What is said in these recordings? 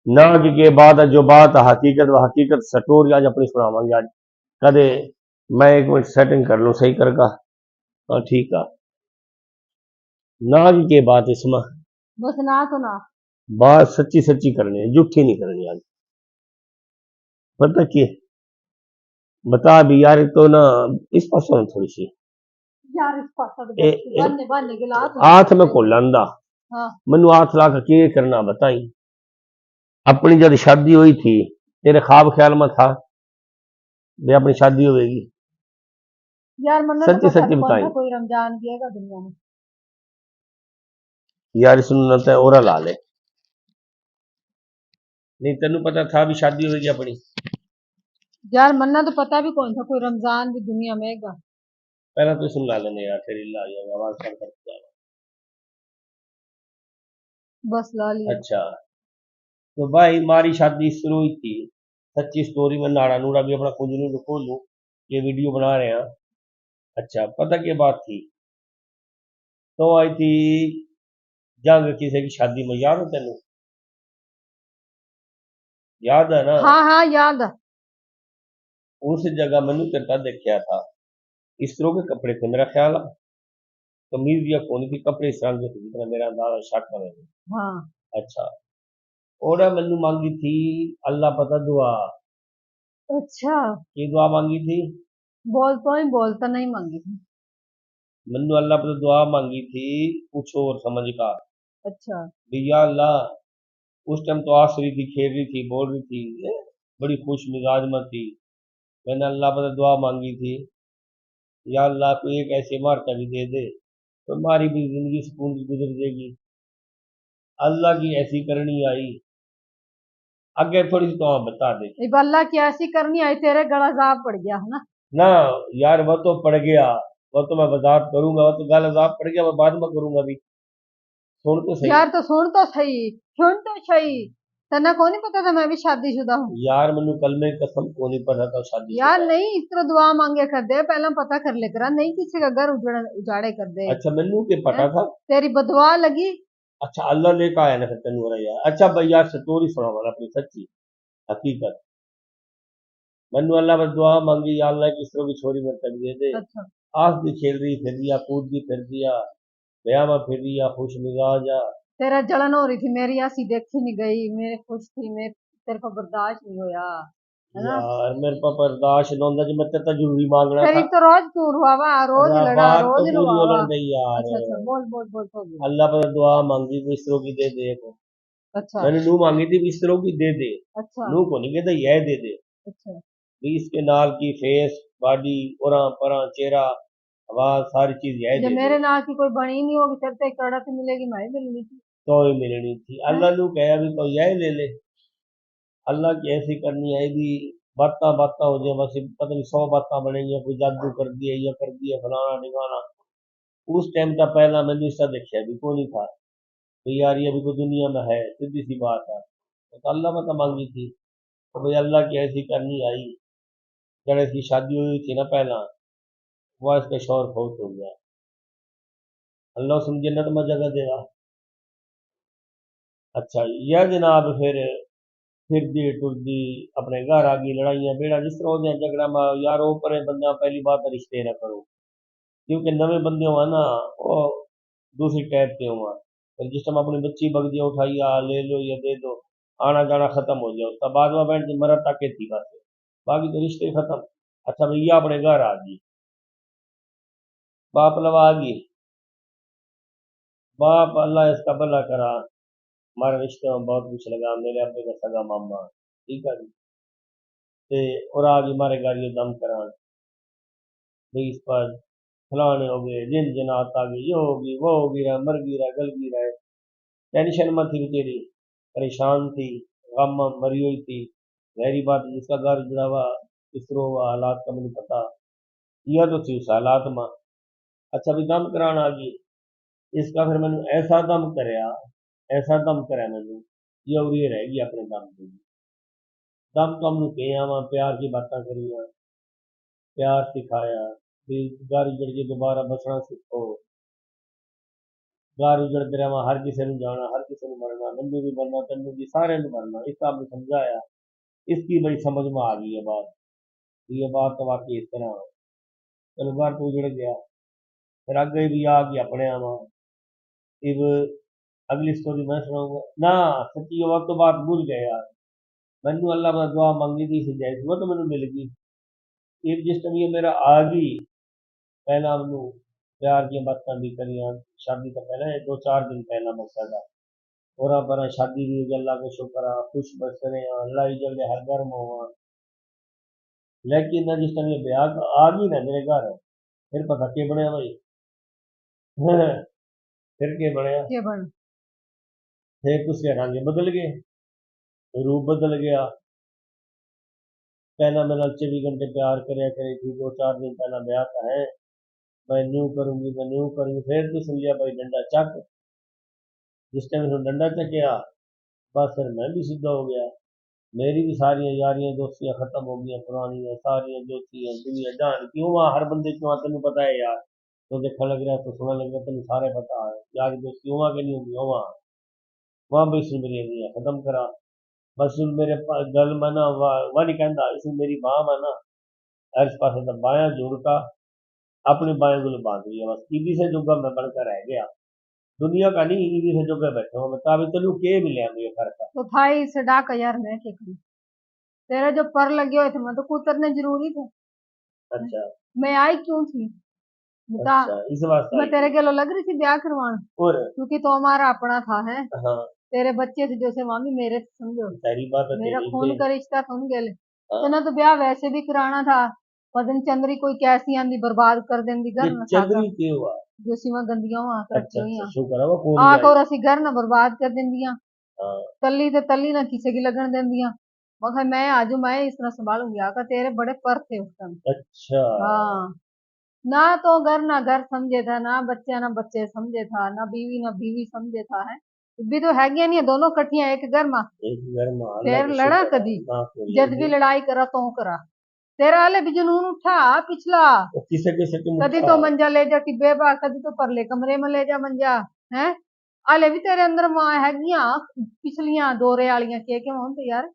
ना के बाद जो बात हकीकत व हकीकत स्टोरी आज अपनी सुनावांगे आज कदे। मैं एक मिनट सेटिंग कर लूं सही करगा। हाँ ठीक है। ना के बात इसमें बस ना तो ना। बात सच्ची सच्ची करनी है, झूठी नहीं करनी आज। पता की बता भी यार, तो ना इस पासों ना थोड़ी सी यार इस पासा तो ए, बस ए, बनने बनने के लात होने हाथ में चाहिए। को लांदा हाँ। मनु हाथ ला के करना बताई। अपनी जब शादी हुई थी तेरे ख्वाब ख्याल में था भी अपनी शादी होगी? यार मन्ना तो सच्ची पता सच्ची नहीं कौन बताई सा कोई रमजान पिएगा दुनिया में। यार, सुनना और ला ले। नहीं तेन पता था भी शादी होगी अपनी? यार मन्ना तो पता भी कौन सा कोई रमजान भी दुनिया में है। पहला तो सुन ला लेने यार, तेरी ला जाएगा आवाज कर करके जाएगा। बस ला लिया। अच्छा, तो भाई हमारी शादी शुरू हुई थी। सच्ची स्टोरी में नाड़ा नूड़ा भी अपना कुंजलू खोल लूं, ये वीडियो बना रहे हैं। अच्छा, पता क्या बात थी? तो आई थी जंग किसी की शादी में, याद है तेन? याद है ना? हाँ हाँ याद है। उस जगह मैंने तेरा देखा था। इस तरह के कपड़े थे मेरा ख्याल है, कमीज या कौन सी कपड़े इस रंग के थे जितना मेरा अंदाजा शक है मैंने। हाँ। अच्छा, और मैंने मांगी थी अल्लाह पता दुआ। अच्छा। ये दुआ मांगी थी? बोलता ही बोलता नहीं मांगी थी। मैंने अल्लाह पता दुआ मांगी थी, कुछ और समझ का। अच्छा। भैया अल्लाह, उस टाइम तो हंस रही थी, खेल रही थी, बोल रही थी, बड़ी खुश मिजाज में थी। मैंने अल्लाह पता दुआ मांगी थी, या अल्लाह को एक ऐसी इमारत भी दे दे तो हमारी भी जिंदगी सुकून की गुजर जाएगी। अल्लाह की ऐसी करनी आई। आगे थोड़ी सी तो आप बता दे। इब अल्लाह की ऐसी करनी आई तेरे गला जाप पड़ गया है ना। ना यार, वो तो पड़ गया, वो तो मैं वजाहत करूंगा, वो तो गल अजाब पड़ गया, मैं बाद में करूंगा अभी। सुन तो सही। यार तो सुन तो सही। तना को नहीं पता था मैं भी शादीशुदा हूँ। यार मैनू कलमे की कसम को नहीं पता था यार शादीशुदा है। नहीं इस तरह दुआ मांगे कर दे पहले पता कर ले करा नहीं किसी का घर उजाड़े कर दे। अच्छा, मैनू के हैं? पता था। तेरी बदवा लगी। अच्छा, अल्लाह लेकर आया ना फिर तेन हो रहा यार। अच्छा भाई यार, स्टोरी सुना वाला अपनी सच्ची हकीकत। मैनू अल्लाह पर दुआ मांगी, या अल्लाह किस तरह की छोरी मेरे तक दे दे। अच्छा। आस दी खेल रही फिर दिया, कूद दी फिर दिया, ब्याह में फिर दिया, खुश मिजाज आ। तेरा जलन हो रही थी मेरी ऐसी देखी नहीं गई मैं खुश थी मैं तेरे को बर्दाश्त नहीं होया। है ना। यार मेरे पास बर्दाश्त न होता जो मैं तेरे से जरूरी मांगना फिर था। एक तो रोज तू रुआवा रोज अरे लड़ा बात तो रोज पूरी हो रुआवा। लेने दे यार। अच्छा अच्छा बोल बोल बोल तो बोल। अल्लाह पर दुआ मांगी भी इस तरह की दे दे को। अच्छा। मैंने नू मांगी थी भी इस तरह की दे दे। अच्छा। नू को नहीं कहता यह दे दे। अच्छा। भी इसके नाल की फेस बॉडी उरा परा चेहरा आवाज सारी चीज यह जब दे दे। मेरे नाल की कोई बनी नहीं होगी तेरे से एक कड़ा तो मिलेगी मैं ही मिलनी थी। तो ही मिलनी थी। हैं? अल्लाह नू कहा भी तो यह ले ले। अल्लाह की ऐसी करनी है भी, बाता बाता हो जाए बस, पता नहीं 100 बातें बनेंगी, कोई जादू कर दिए या कर दिए फलाना ढिकाना। उस टाइम का पहला मैंने इसका देखा भी को नहीं था कि यार ये भी कोई दुनिया में है, सीधी सी बात है। तो अल्लाह में तो मांगी थी तो भाई अल्लाह की ऐसी करनी आई। जब इसकी शादी हुई थी ना पहला, वह इसका शौहर बहुत हो गया। अल्लाह उसमें जन्नत में जगह देगा। अच्छा, यह जनाब फिर दी टुरदी अपने घर आ गई, लड़ाइयाँ बेड़ा जिस तरह होते हैं झगड़ा में यार, वो परे बंदा पहली बात है रिश्ते ना करो, क्योंकि नवे बंदे हुआ ना वो दूसरी टाइप के हुआ। फिर जिस टाइम अपनी बच्ची बगदिया उठाई आ ले लो या दे दो, आना जाना खत्म हो जाए, उसका बाद में बैठ मरद ताके थी बस, बाकी तो रिश्ते खत्म। अच्छा भैया अपने घर आ गई, बाप लवा आ गई। बाप अल्लाह इसका भला करा, हमारे रिश्ते में बहुत कुछ लगा, मेरे अब्बे का सगा मामा, ठीक है जी। ते और आ गई हमारे घर ये दम करा भाई इस पर फलाने हो गए, जिन जनात आ गई, ये होगी वो होगी, रहा मर गई रहा गल गई रहा। टेंशन में थी बेचारी, परेशान थी, गम में मरी हुई थी। गहरी बात है, जिसका घर जुड़ा हुआ किस तरह हुआ हालात का मुझे पता, यह तो थी उस हालात में। अच्छा भी दम कराना आ गई, इसका फिर मैंने ऐसा दम कराया मैंने, ये और ये रहेगी अपने दम पे। दम तो हमने किया वहाँ, प्यार की बातें करिया, प्यार सिखाया भी, घर जड़ के दोबारा बसना सीखो। घर उजड़ते रहा, हर किसी ने जाना, हर किसी ने मरना, नंदू भी मरना, तन्नू भी, सारे ने मरना। इसका आपने समझाया, इसकी बड़ी समझ में आ गई है बात। ये बात तो वाकई इस तरह है। चलो घर तो उजड़ गया, फिर आगे भी आ गया अपने आवा। इब अगली स्टोरी मैं सुनाऊंगा ना। सच्ची ये वक्त तो बात भूल गए यार। मैंने अल्लाह में दुआ मांगी थी जाए, वो तो मैंने मिल गई। एक जिस टाइम ये मेरा आ गई, पहला मैनू प्यार की बातें भी करियां। शादी तो पहले 2-4 दिन पहला मौका था। और पर शादी भी हो गई, अल्लाह का शुक्र है, खुश बस रहे हैं, लड़ाई झगड़े हर घर में हुआ। लेकिन ना जिस टाइम ये ब्याह आ गई ना मेरे घर, फिर पता के बनया भाई। फिर के बनया, ये बन फिर उसके रंग बदल गए, रूप बदल गया। पहला मेरा 24 घंटे प्यार करे करे थी, 2-4 दिन पहला ब्याह था है, मैं न्यू करूंगी, मैं न्यू करूंगी। फिर तो सुन लिया भाई डंडा चक। जिस टाइम उसने डंडा चकिया, बस फिर मैं भी सीधा हो गया। मेरी भी सारी यारियां दोस्तियां खत्म हो गई पुरानी है, सारी जो थी दुनिया जान क्यों वहाँ हर बंदे क्यों तेन पता है यार। तो देखा लग रहा तो सुना लग रहा तेन सारे पता है यार, दोस्ती वहाँ के नहीं होगी वहाँ। वहाँ भी इसने मेरी अगलियां खत्म करा। बस इसने मेरे गल में ना वह नहीं कहता, इसने मेरी बाह में ना हर पास बाया जोड़ का अपने बाएं गुल बांध लिया। बस ईदी से जुगा मैं बनकर रह गया, दुनिया का नहीं, ईदी से जुगा बैठा हूँ। बता भी तेन के मिले मुझे फर्क। तो था ही सड़ा का यार, मैं क्या करूं। तेरे जो पर लगे हुए थे मैं तो कुतरने जरूरी थे। अच्छा मैं आई क्यों थी बता। अच्छा, इस वास्ते मैं आई तेरे थी। गलो लग रही थी ब्याह करवाने, और क्योंकि तो हमारा अपना था है। हाँ, तेरे बच्चे थे जैसे मामी मेरे थे, समझो। सारी बात है मेरा तेरी खून से। का रिश्ता सुन गए। तो हाँ, ना तो ब्याह वैसे भी कराना था। पतन चंद्री कोई कैसी आंधी बर्बाद कर देंदी ये घर न साका, चंद्री के हुआ। जो सीमा गंदियां वहां अच्छा करती हुई अच्छा, शुक्र है वो कौन आक आई। और असी घर न बर्बाद कर देंदियां। हाँ, तली ते तली ना किसी की लगन देंदियां। मगर मैं आजू मैं इस तरह संभालूंगी, आका तेरे बड़े पर थे उस टाइम। अच्छा। हाँ, ना तो घर ना घर समझे था, ना बच्चे समझे था, ना बीवी समझे था है। भी तो है नहीं है, दोनों कठिया एक घर में। एक घर में अल्लाह फिर का लड़ा शुक्र है कदी, ना को जद भी लगे। लड़ाई करा तो करा। तेरा आले भी जुनून उठा पिछला। वो किसे किसे के कदी मुठा। तो मंजा ले जा टिब्बे पा, कदी तो परले कमरे में ले जा मंजा है। आले भी तेरे अंदर मां हैगियां पिछलियां दौरे आलियां के होंगे यार,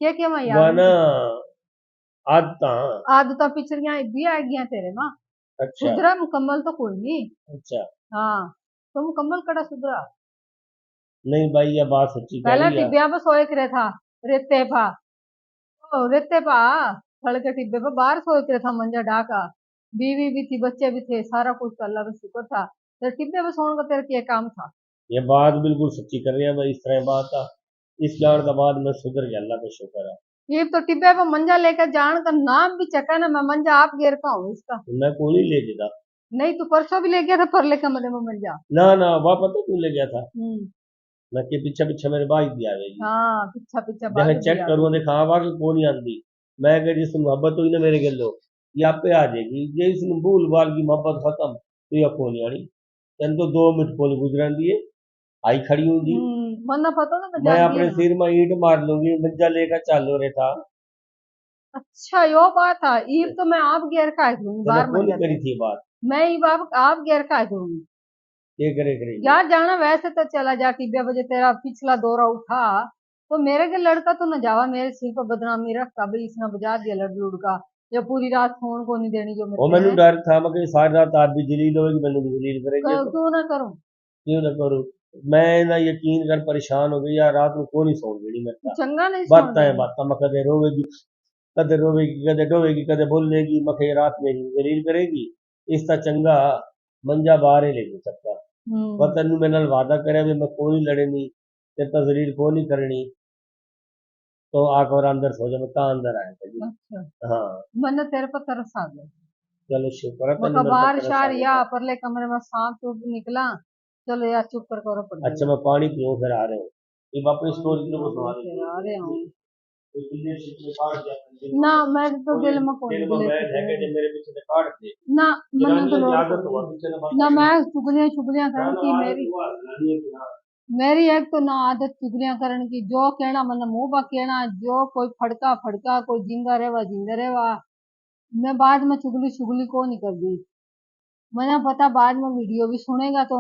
के मां याद वह ना होंगे। आदता। आदत पिछलियां भी आ गई तेरे मां। अच्छा सुधरा मुकम्मल तो कोई नहीं। अच्छा। हाँ, तो मुकम्मल कड़ा सुधरा। नहीं भाई ये बात सच्ची कह पहला रही है। टिब्बिया पर सोए करे था, रेते पा, ओ रेते पा, फल के टिब्बे पर बाहर सोए करे था मंजा ढाका। बीवी भी थी, बच्चे भी थे, सारा कुछ अल्लाह का शुक्र था। तो टिब्बे पर सोने का तेरा क्या काम था। ये बात बिल्कुल सच्ची कर रही है भाई, इस तरह बात था। इस जान का बाद मैं सुधर गया, अल्लाह का शुक्र है। ये तो टिब्बे पर मंजा लेकर जान का नाम भी चका ना, मैं मंजा आप गिर का हूँ इसका। मैं कौन ही ले गया था। नहीं तो परसों भी ले गया था परले कमरे में मंजा। ना ना वह पता क्यों ले गया था। हम्म। मैं के पीछे पीछे मेरे भाई भी आवेगी। हाँ, पीछा पीछा जहाँ भाभी भी चेक आ करूँ गई। देखा आवाज कौन नहीं आती। मैं अगर जिस मोहब्बत हुई ना मेरे गलो, ये आप पे आ जाएगी। ये इसने भूल भाल की मोहब्बत खत्म तो ये कौन आनी। तेन तो 2 मिनट कौन गुजरन दिए, आई खड़ी हूँ जी। मरना पता ना मैं मैं जानती है अपने ना। सिर में ईंट मार लूंगी, मंजा लेकर चालो रे था। अच्छा यो बात है, ईब तो मैं आप गिर का दूंगी तेना बाहर कौन मंजा करी से। थी बात। मैं ये बाप आप गिर का दूंगी। ये करे करेगी। यार जाना वैसे तो चला जा, टिब्बे बजे तेरा पिछला दौरा उठा तो मेरे के लड़का तो न जावा मेरे सिर पर बदनामी रखा भाई, इसने बजा दिया लड़ लुड़ का। जो पूरी रात फोन को नहीं देनी जो वो मेरे मैंने है। डर था, मैं कहीं सारी रात आप भी जलील होगी, मैंने भी जलील करेंगे तो क्यों ना करूं। क्यों ना करूँ। मैं ना यकीन कर परेशान हो गई यार, रात में कौन ही सौ गई तू मेरे। चंगा नहीं सुन बात है देनी। बात मैं कदे रोवेगी, कदे रोवेगी, कदे डोवेगी, कदे बोलेगी, मखे रात में ही जलील करेगी। इसका चंगा मंजा बाहर ही लेगी सबका। हम्म। वतन में नाल वादा करे भी मैं कोई लड़नी, ते तजलील को नहीं करनी। तो आकर और अंदर सो जा, मैं कहाँ अंदर आया जी। अच्छा, हाँ, मन तेरे पर तरस आ गया। चलो शुक्र है तेन मका मेरे पर बाहर तरस आ शार या गया। परले कमरे में सांप चुप निकला। चलो यार चुप कर करो पड़ अच्छा जाएगा। मैं पानी पीऊँ फिर आ रहे हो। ये अपनी पानी स्टोरी पिया को दे सुना फिर आ रहे देती। हूँ। तो रिलेशनशिप में काट दिया था दिल ना में। मैं तो और ये दिल में कोई दिल में गिले बैठ है शिकवे कि मेरे पीछे से काट दे। ना। मन तो जनानियों की लोड़ आदत कोई हुआ नहीं। पीछे से बात ना मैं करनी। चुगलियां चुगलियां ना करन ना की आदत मेरी। हुआ जनानियों की। हाँ मेरी एक तो ना आदत चुगलियां करन की, जो कहना मन मुंह बा कहना, जो कोई फड़का फड़का, कोई जिंदा रेवा जिंदा रेवा। मैं बाद में चुगली शुगली को नहीं कर दी। मना पता बाद में वीडियो भी सुनेगा तो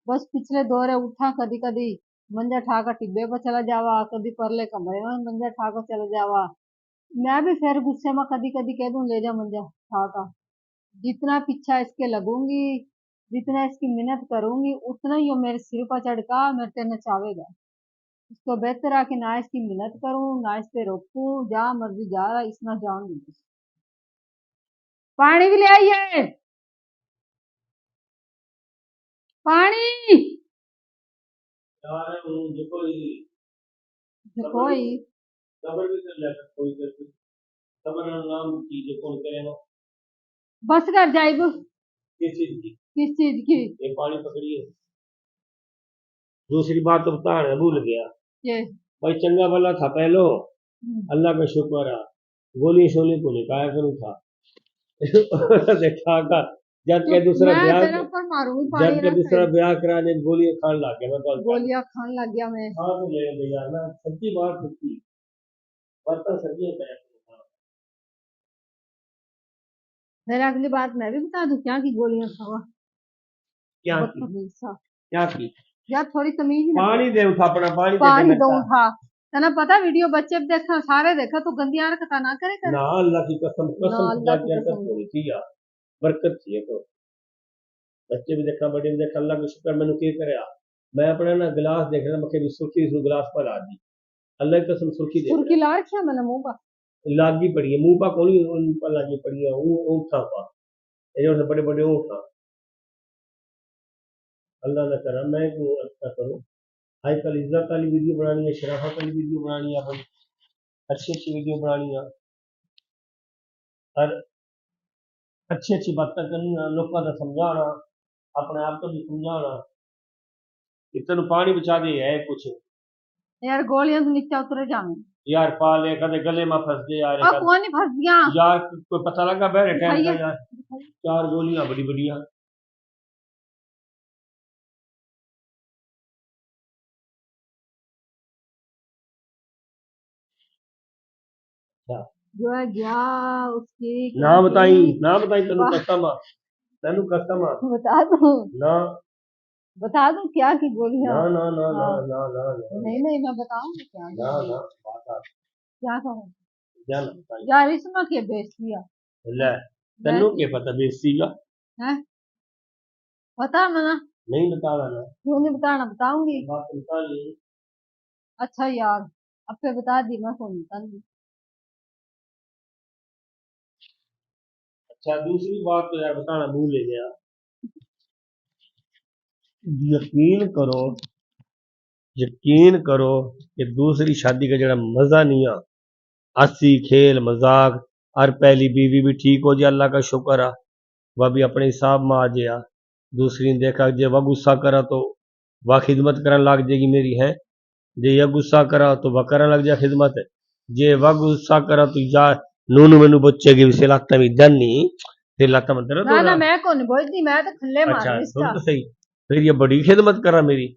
बस पिछले दौरे उठा, कदी कदी मंजा ठाकर टिब्बे पर चला जावा, कदी परले कमरे में मंजा ठाकर चला जावा। मैं भी फिर गुस्से में कदी कदी कह दूं ले जा मंजा ठाकर। जितना पीछा इसके लगूंगी, जितना इसकी मिन्नत करूंगी, उतना ही वो मेरे सिर पर चढ़का मेरे ते नचावेगा। इसको बेहतर है कि ना इसकी मिन्नत करूं, ना इस पे रोकूं, जा मर्जी जा रहा, इसना जान दूंगी। पानी भी ले आइए, पानी। यार हूँ देखो ये देखो ही खबर भी कर ले कोई कर खबर नाम की जो कौन करेगा बस कर जाइब। किस चीज की किस चीज की? ये पानी पकड़िए। दूसरी बात तो बता रहे भूल गया ये भाई, चंगा भला था पहलो, अल्लाह का शुक्र है, गोली शोली को निकाया करूँ था देखा का जब तो के दूसरा मैं ब्याह तेरे ऊपर मारूंगी जब पानी के रख दूसरा ब्याह कराने गोलियां खान लग गया मैं तो गोलियां खान लग गया मैं। हाँ तो ले ले यार ना सच्ची बात सच्ची बर्तन सच्ची है। फिर अगली बात मैं भी बता दूं क्या की गोलियां खावा? क्या की बदतमीज सा। क्या की यार थोड़ी तमीज ना। पानी दे उठा अपना पानी दे पानी दे दो उठा। तना पता वीडियो बच्चे भी देखा, सारे देखा, तो गंदी हरकत ना करे कर। ना अल्लाह की कसम ना कसम खुदा अल्लाह की की हरकत कसम। होनी चाहिए यार, बरकत चाहिए तो बच्चे भी देखना बड़े भी देखना अल्लाह का शुक्र मैंने क्या करे मैं अपना ना गिलास देख रहा मखे भी सुर्खी इस गिलास पर आ दी अल्लाह की कसम सुर्खी देख सुर्खी ला रखा मैंने मुंह पर। रहा लागी पड़ी है मुंह पर कौन उन पर लागी पड़ी है वो उठा पा ये जो बड़े बड़े उठा अल्लाह ना करा मैं क्यों अच्छा करूं। आजकल इज्जत वाली वीडियो बनानी है, शराफत वाली वीडियो बनानी है, अपन अच्छी अच्छी वीडियो बनानी है और अच्छी अच्छी बातें करनी है, लोगों का समझाना, अपने आप को भी समझाना कि तेन पानी बचा दे है कुछ यार गोलियां तो नीचे उतर जाऊंगी। यार पा ले कदे गले में फंस दे यार और कौन नहीं फंस गया? यार कोई पता लगा बहरे टाइम का दिखाइए यार दिखाइए। चार गोलियां बड़ी बढ़िया। अच्छा जो है गया उसकी ना कौन बताई सी तेनू कसम आ बता दूं? ना बता दूं क्या की गोलियां? ना ना ना ना हाँ ना ना ना नहीं नहीं मैं बताऊंगी क्या ना की ना बात आ क्या कहूँ। क्या ना बताई यार इसमें क्या बेइज्जती है? ले मैं तेनू क्या पता बेइज्जती का है बता मना। नहीं बताना ना क्यों नहीं बताना? बताऊंगी। बात बता नहीं। अच्छा यार अब फिर बता दी, मैं फोन बता दी। अच्छा दूसरी बात तो यार बताना भूल ही गया, यकीन करो यकीन करो कि दूसरी शादी का जरा मजा नहीं आ हंसी खेल मजाक और पहली बीवी भी ठीक हो जाए अल्लाह का शुक्र है वह भी अपने हिसाब में आ जाया। दूसरी ने देखा जे वह गुस्सा करा तो वह खिदमत करने लग जाएगी मेरी है, जे यह गुस्सा करा तो वह करने लग जाए खिदमत, जे वह गुस्सा करा तो या नूनू मैनू बच्चे की विषय लाता भी जानी फिर लाता में दर्द हो ना ना रहा। मैं कौन नहीं बोलती, मैं तो खल्ले अच्छा मारूं सुन इसका। तो सही, फिर ये बड़ी खिदमत करा मेरी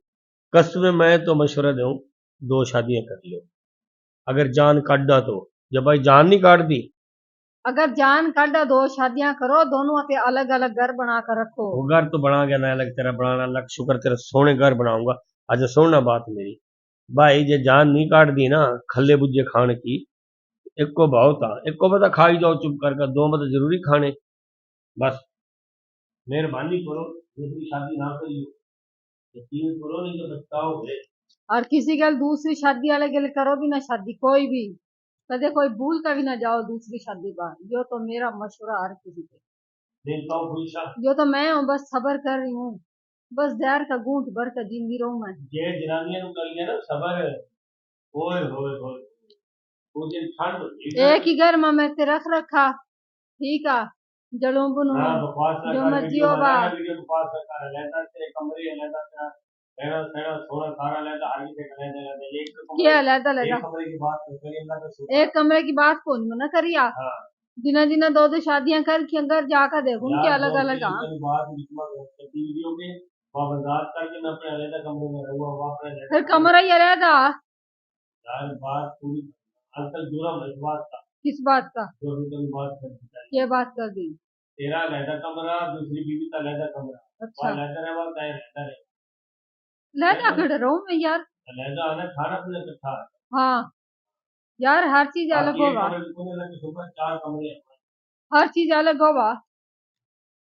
कसम मैं तो मशवरा दूं दो शादियां कर लो अगर जान काटा तो, जब भाई जान नहीं काट दी अगर जान काटा दो शादियां करो, दोनों के अलग अलग घर बना कर रखो। वो घर तो बना गया ना अलग तेरा बनाना अलग शुक्र तेरा सोने घर बनाऊंगा। अच्छा सुनना बात मेरी भाई जे जान नहीं काट दी ना खल्ले बुज्जे खाने की एक को भाव था एक को पता खाई जाओ चुप कर दो मतलब जरूरी खाने बस मेहरबानी करो दूसरी शादी ना करियो यकीन करो नहीं तो बचताओगे। और किसी गल दूसरी शादी वाले गल करो भी ना शादी कोई भी, कदे कोई भूल कर भी ना जाओ दूसरी शादी पर। जो तो मेरा मशवरा हर किसी पे। देखता हूँ खुशा जो तो मैं हूँ बस सबर कर रही हूँ, बस जहर का घूंट भर कर जींदी रहूं मैं। जे जनानियां नु करिए ना सबर ओए होए होए वो दिन ठंड होती है एक ही घर में मैं ते रख रखा, ठीक है, जड़ों बुनू ना बकवास ना जो कर मर्जी वीडियो हो बा। बनाना वीडियो बकवास ना कर लेता तेरे कमरे लेता तेरा रहना सहना सोना सारा लेता आगे से लेता लेता एक क्या कमरे लहदा लहदा एक कमरे की बात नहीं करी अल्लाह का शुक्र एक कमरे की बात कौन मना करिया? हाँ जिना जिना दो दो शादियां कर के अंदर जाकर देखूं यार क्या दो अलग अलग। तीन हाँ दिन बाद बीच में करती वीडियो के वहाँ बर्दाश्त करके मैं अपने अलग कमरे में रहूँगा वहाँ अपने अलग फिर कमरे में कमरा ही रहता। यार बात पूरी आजकल जुड़ा मैं बात का किस बात का? जो भी कभी बात करती ये बात कर दी? तेरा लहदा कमरा दूसरी बीवी का लहदा कमरा अच्छा वहाँ लहदा रहे वहाँ तय रहता रहे लहदा खड़े रहूं मैं यार। लहदा आना खाना पीना इकट्ठा हाँ यार, हर चीज अलग आपकी एक होगा, कमरे में कोने लगे सुपर 4 कमरे हैं। हर चीज अलग होगा।